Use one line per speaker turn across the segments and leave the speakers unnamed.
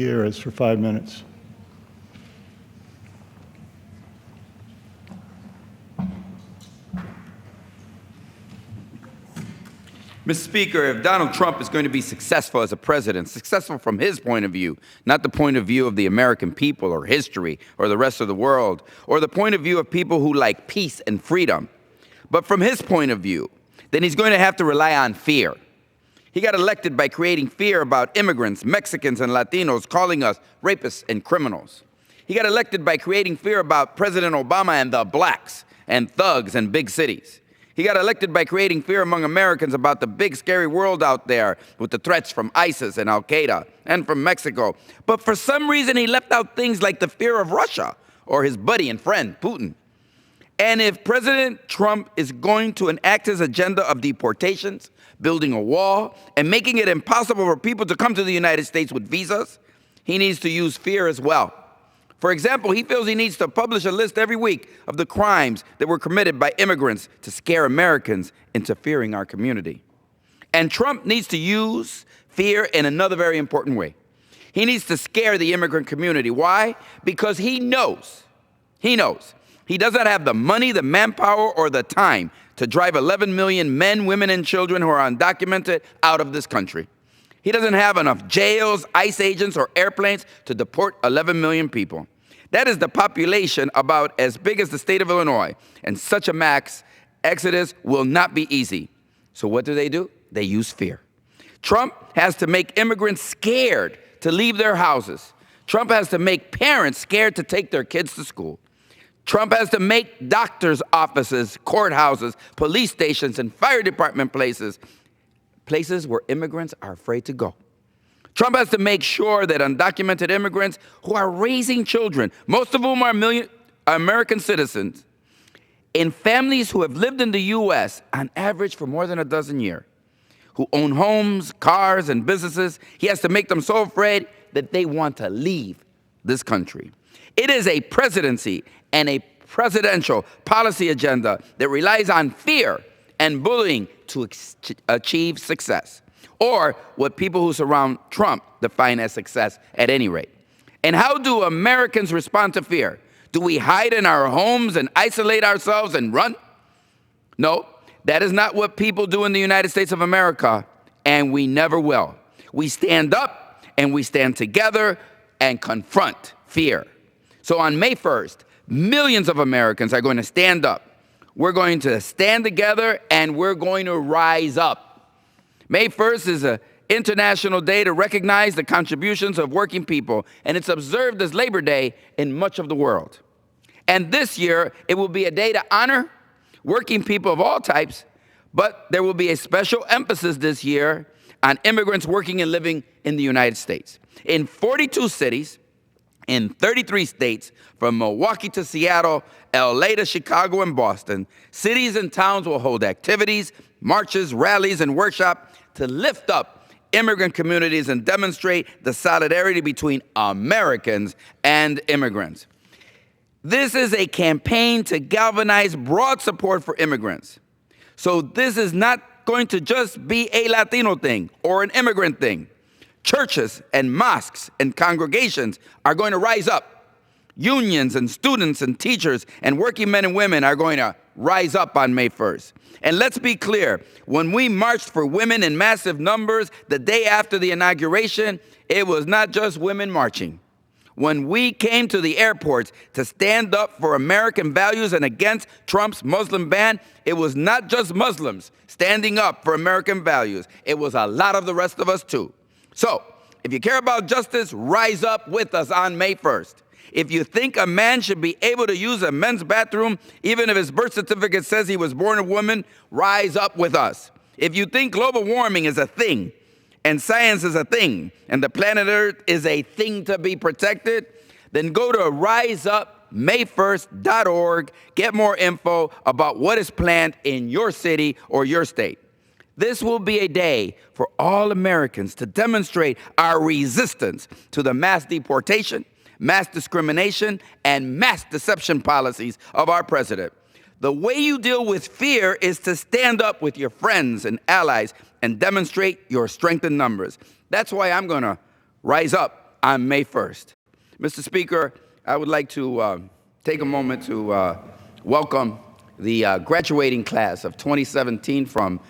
Gutiérrez for 5 minutes.
Mr. Speaker, if Donald Trump is going to be successful as a president, successful from his point of view, not the point of view of the American people or history or the rest of the world, or the point of view of people who like peace and freedom, but from his point of view, then he's going to have to rely on fear. He got elected by creating fear about immigrants, Mexicans, and Latinos, calling us rapists and criminals. He got elected by creating fear about President Obama and the blacks and thugs in big cities. He got elected by creating fear among Americans about the big, scary world out there with the threats from ISIS and Al-Qaeda and from Mexico. But for some reason, he left out things like the fear of Russia or his buddy and friend, Putin. And if President Trump is going to enact his agenda of deportations, building a wall, and making it impossible for people to come to the United States with visas, he needs to use fear as well. For example, he feels he needs to publish a list every week of the crimes that were committed by immigrants to scare Americans into fearing our community. And Trump needs to use fear in another very important way. He needs to scare the immigrant community. Why? Because he knows he doesn't have the money, the manpower, or the time to drive 11 million men, women, and children who are undocumented out of this country. He doesn't have enough jails, ICE agents, or airplanes to deport 11 million people. That is the population about as big as the state of Illinois, and such a mass exodus will not be easy. So what do? They use fear. Trump has to make immigrants scared to leave their houses. Trump has to make parents scared to take their kids to school. Trump has to make doctors' offices, courthouses, police stations, and fire department places where immigrants are afraid to go. Trump has to make sure that undocumented immigrants who are raising children, most of whom are American citizens, in families who have lived in the U.S. on average for more than a dozen years, who own homes, cars, and businesses, he has to make them so afraid that they want to leave this country. It is a presidency and a presidential policy agenda that relies on fear and bullying to achieve success, or what people who surround Trump define as success at any rate. And how do Americans respond to fear? Do we hide in our homes and isolate ourselves and run? No, that is not what people do in the United States of America, and we never will. We stand up and we stand together and confront fear. So on May 1st, millions of Americans are going to stand up. We're going to stand together and we're going to rise up. May 1st is an international day to recognize the contributions of working people, and it's observed as Labor Day in much of the world. And this year, it will be a day to honor working people of all types, but there will be a special emphasis this year on immigrants working and living in the United States. In 42 cities, in 33 states, from Milwaukee to Seattle, LA to Chicago and Boston, cities and towns will hold activities, marches, rallies, and workshops to lift up immigrant communities and demonstrate the solidarity between Americans and immigrants. This is a campaign to galvanize broad support for immigrants. So this is not going to just be a Latino thing or an immigrant thing. Churches and mosques and congregations are going to rise up. Unions and students and teachers and working men and women are going to rise up on May 1st. And let's be clear, when we marched for women in massive numbers the day after the inauguration, it was not just women marching. When we came to the airports to stand up for American values and against Trump's Muslim ban, it was not just Muslims standing up for American values. It was a lot of the rest of us too. So, if you care about justice, rise up with us on May 1st. If you think a man should be able to use a men's bathroom, even if his birth certificate says he was born a woman, rise up with us. If you think global warming is a thing, and science is a thing, and the planet Earth is a thing to be protected, then go to riseupmay1st.org, get more info about what is planned in your city or your state. This will be a day for all Americans to demonstrate our resistance to the mass deportation, mass discrimination, and mass deception policies of our president. The way you deal with fear is to stand up with your friends and allies and demonstrate your strength in numbers. That's why I'm going to rise up on May 1st. Mr. Speaker, I would like to take a moment to welcome the graduating class of 2017 from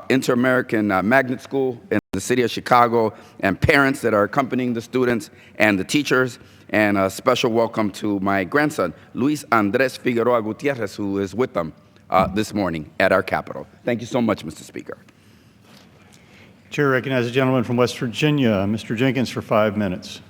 Inter-American Magnet School in the city of Chicago, and parents that are accompanying the students and the teachers, and a special welcome to my grandson, Luis Andres Figueroa Gutiérrez, who is with them this morning at our Capitol. Thank you so much, Mr. Speaker.
Chair recognizes the gentleman from West Virginia, Mr. Jenkins, for 5 minutes.